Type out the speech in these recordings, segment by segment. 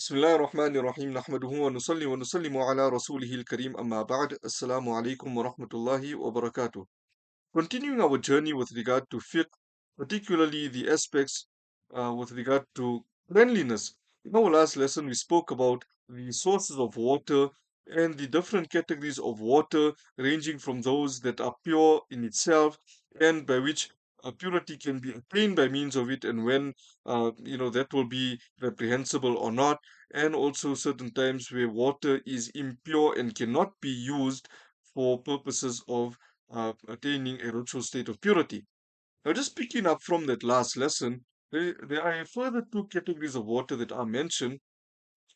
بسم الله الرحمن الرحيم نحمده ونصلي ونسلم على رسوله الكريم أما بعد السلام عليكم ورحمة الله وبركاته. Continuing our journey with regard to fiqh, particularly the aspects with regard to cleanliness. In our last lesson, we spoke about the sources of water and the different categories of water, ranging from those that are pure in itself and by which purity can be attained by means of it, and when that will be reprehensible or not, and also certain times where water is impure and cannot be used for purposes of attaining a ritual state of purity. Now, just picking up from that last lesson, there are further two categories of water that are mentioned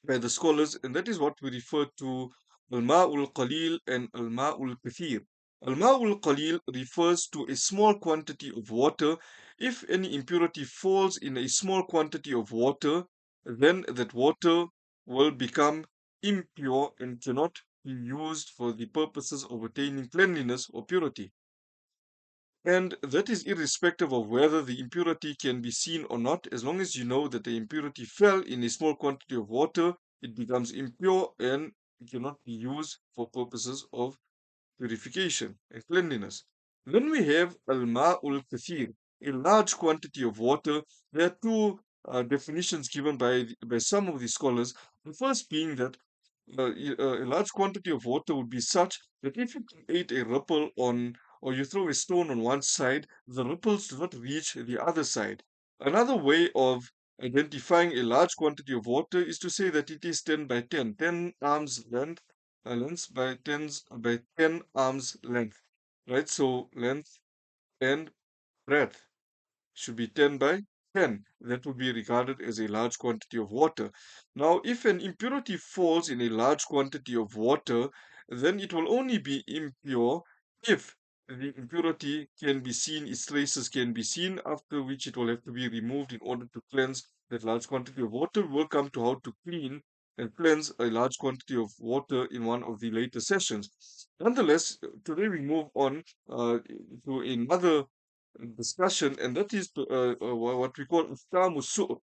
by the scholars, and that is what we refer to al-ma'ul qalil and al-ma'ul kathir. Al-ma'ul qalil refers to a small quantity of water. If any impurity falls in a small quantity of water, then that water will become impure and cannot be used for the purposes of attaining cleanliness or purity. And that is irrespective of whether the impurity can be seen or not. As long as you know that the impurity fell in a small quantity of water, it becomes impure and cannot be used for purposes of purification and cleanliness. Then we have al-ma'ul kathir, a large quantity of water. There are two definitions given by some of the scholars. The first being that a large quantity of water would be such that if you create a ripple on, or you throw a stone on one side, the ripples do not reach the other side. Another way of identifying a large quantity of water is to say that it is 10 by 10, 10 arms length by 10 arms length, right? So length and breadth should be 10 by 10. That would be regarded as a large quantity of water. Now, if an impurity falls in a large quantity of water, then it will only be impure if the impurity can be seen, its traces can be seen, after which it will have to be removed in order to cleanse that large quantity of water. We'll come to how to clean and cleanse a large quantity of water in one of the later sessions. Nonetheless, today we move on to another discussion, and that is what we call ahkamu su',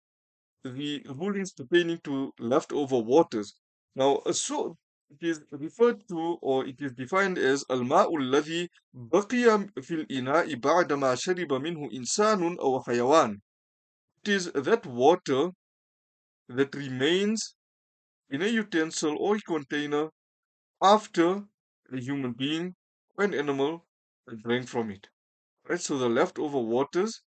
the rulings pertaining to leftover waters. Now, a su' it is referred to, or it is defined as al-ma'u alladhi baqiya fil ina'i ba'da ma shariba minhu insanun aw hayawan. It is that water that remains in a utensil or a container after a human being or an animal drank from it. Right? So the leftover waters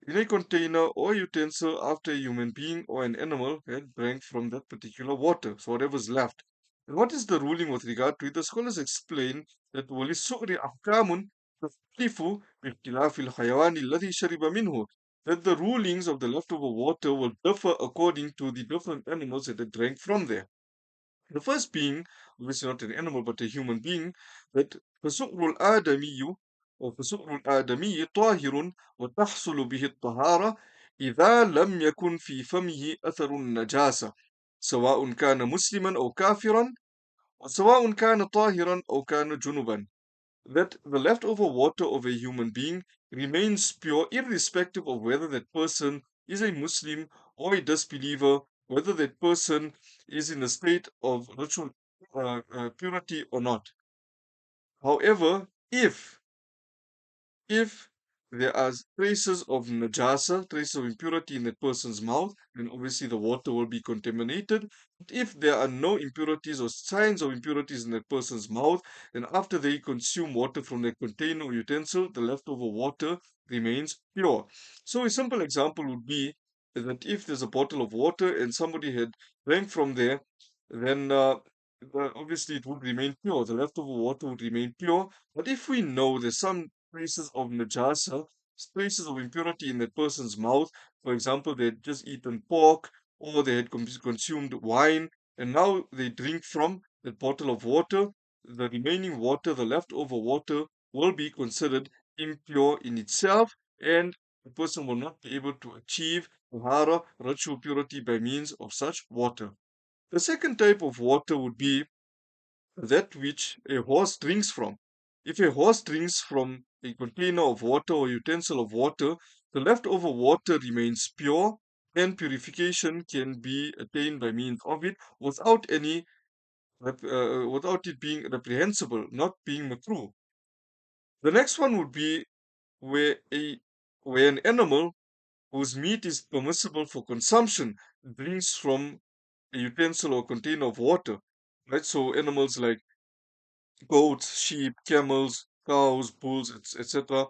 in a container or utensil after a human being or an animal had drank from that particular water, so whatever's left. And what is the ruling with regard to it? The scholars explain that وَلِلسُّؤْرِ أَحْكَامٌ تَخْتَلِفُ بِاخْتِلَافِ الْحَيَوَانِ الَّذِي شَرِبَ مِنْهُ, that the rulings of the leftover water will differ according to the different animals that they drank from there. The first being, obviously not an animal but a human being, that فسؤر الآدمي فسؤر الآدمي طاهر وتحصل به الطهارة إذا لم يكن في فمه أثر النجاسة سواء كان مسلما أو كافرا وسواء كان طاهرا أو كان جنبا. That the leftover water of a human being remains pure irrespective of whether that person is a Muslim or a disbeliever, whether that person is in a state of ritual purity or not. However, if there are traces of najasa, traces of impurity in that person's mouth, then obviously the water will be contaminated. But if there are no impurities or signs of impurities in that person's mouth, then after they consume water from their container or utensil, the leftover water remains pure. So a simple example would be that if there's a bottle of water and somebody had drank from there, then obviously it would remain pure. The leftover water would remain pure. But if we know there's some traces of najasa, traces of impurity in that person's mouth. For example, they had just eaten pork or they had consumed wine and now they drink from that bottle of water. The remaining water, the leftover water, will be considered impure in itself, and the person will not be able to achieve tahara, ritual purity, by means of such water. The second type of water would be that which a horse drinks from. If a horse drinks from a container of water or utensil of water, the leftover water remains pure and purification can be attained by means of it without without it being reprehensible, not being makruh. The next one would be where a where an animal whose meat is permissible for consumption drinks from a utensil or container of water. Right? So animals like goats, sheep, camels, cows, bulls, etc.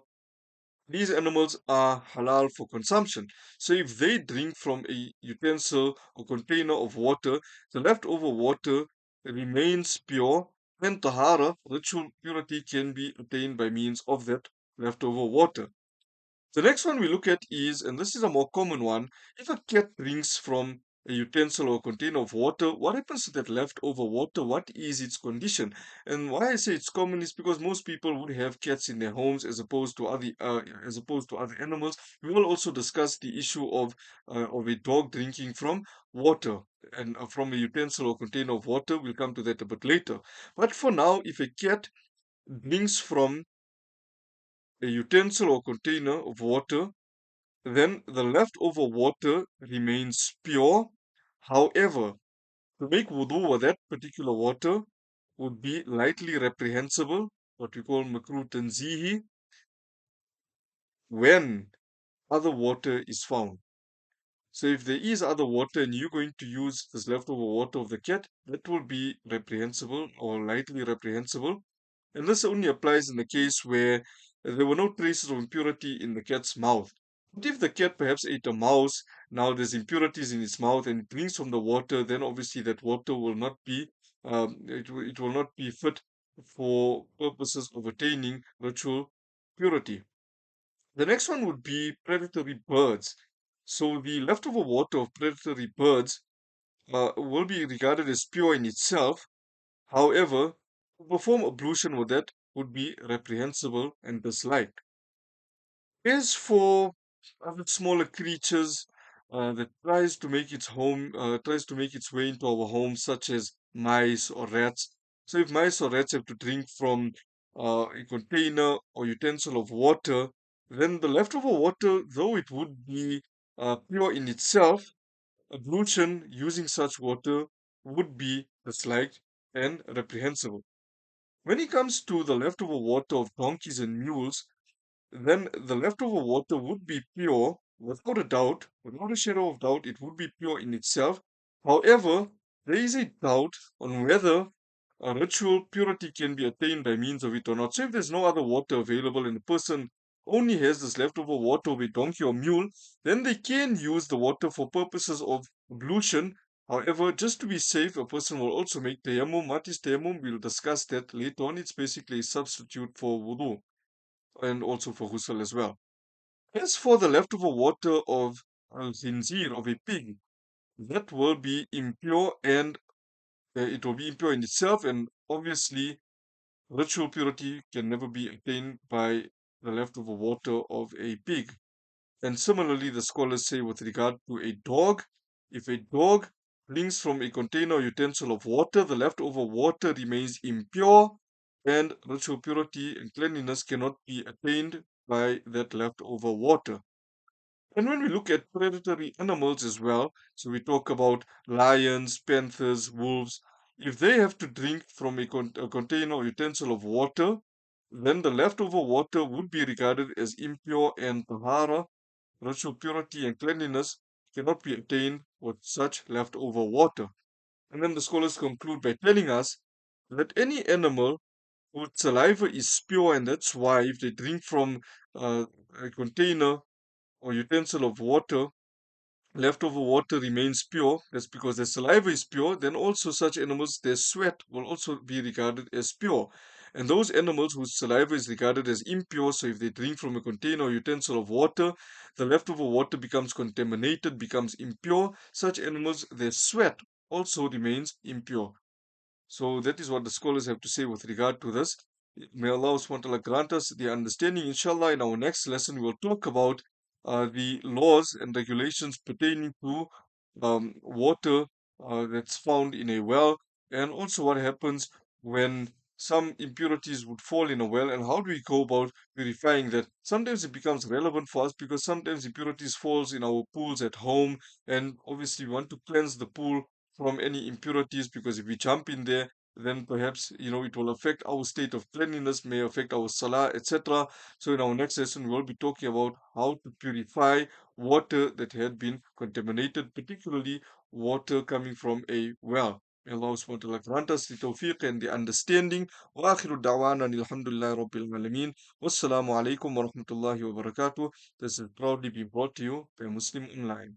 These animals are halal for consumption. So if they drink from a utensil or container of water, the leftover water remains pure, and tahara, ritual purity, can be attained by means of that leftover water. The next one we look at is, and this is a more common one, if a cat drinks from a utensil or container of water, what happens to that leftover water? What is its condition? And why I say it's common is because most people would have cats in their homes as opposed to other animals. We will also discuss the issue of a dog drinking from water and from a utensil or container of water. We'll come to that a bit later. But for now, if a cat drinks from a utensil or container of water, then the leftover water remains pure. However, to make wudu with that particular water would be lightly reprehensible, what we call makruh tanzihi, when other water is found. So if there is other water and you're going to use this leftover water of the cat, that will be reprehensible or lightly reprehensible. And this only applies in the case where there were no traces of impurity in the cat's mouth. But if the cat perhaps ate a mouse, now there's impurities in its mouth and it drinks from the water, then obviously that water will not be it will not be fit for purposes of attaining ritual purity. The next one would be predatory birds. So the leftover water of predatory birds will be regarded as pure in itself. However, to perform ablution with that would be reprehensible and disliked. As for other smaller creatures that tries to make its way into our home, such as mice or rats. So if mice or rats have to drink from a container or utensil of water, then the leftover water, though it would be pure in itself, ablution using such water would be disliked and reprehensible. When it comes to the leftover water of donkeys and mules, then the leftover water would be pure without a doubt, without a shadow of doubt, it would be pure in itself. However, there is a doubt on whether a ritual purity can be attained by means of it or not. So if there's no other water available and the person only has this leftover water of a donkey or mule, then they can use the water for purposes of ablution. However, just to be safe, a person will also make tayammum. What is tayammum? We'll discuss that later on. It's basically a substitute for wudu and also for ghusl as well. As for the leftover water of khinzir, of a pig, that will be impure and it will be impure in itself, and obviously ritual purity can never be attained by the leftover water of a pig. And similarly, the scholars say with regard to a dog, if a dog drinks from a container or utensil of water, the leftover water remains impure, and ritual purity and cleanliness cannot be attained by that leftover water. And when we look at predatory animals as well, so we talk about lions, panthers, wolves, if they have to drink from a container or utensil of water, then the leftover water would be regarded as impure, and tahara, ritual purity and cleanliness, cannot be attained with such leftover water. And then the scholars conclude by telling us that any animal whose saliva is pure, and that's why if they drink from a container or utensil of water, leftover water remains pure. That's because their saliva is pure. Then also such animals, their sweat will also be regarded as pure. And those animals whose saliva is regarded as impure, so if they drink from a container or utensil of water, the leftover water becomes contaminated, becomes impure. Such animals, their sweat also remains impure. So that is what the scholars have to say with regard to this. May Allah subhanahu wa ta'ala grant us the understanding. Inshallah, in our next lesson, we will talk about the laws and regulations pertaining to water that's found in a well, and also what happens when some impurities would fall in a well, and how do we go about verifying that? Sometimes it becomes relevant for us because sometimes impurities falls in our pools at home, and obviously we want to cleanse the pool from any impurities, because if we jump in there, then perhaps it will affect our state of cleanliness, may affect our salah, etc. So in our next session, we will be talking about how to purify water that had been contaminated, particularly water coming from a well. May Allah subhanahu wa ta'ala grant us the tawfiq and the understanding. Wa akhiru da'wana alhamdulillahi rabbil alameen. Wassalamu alaikum wa rahmatullahi wa barakatuh. This is proudly being brought to you by Muslim Online.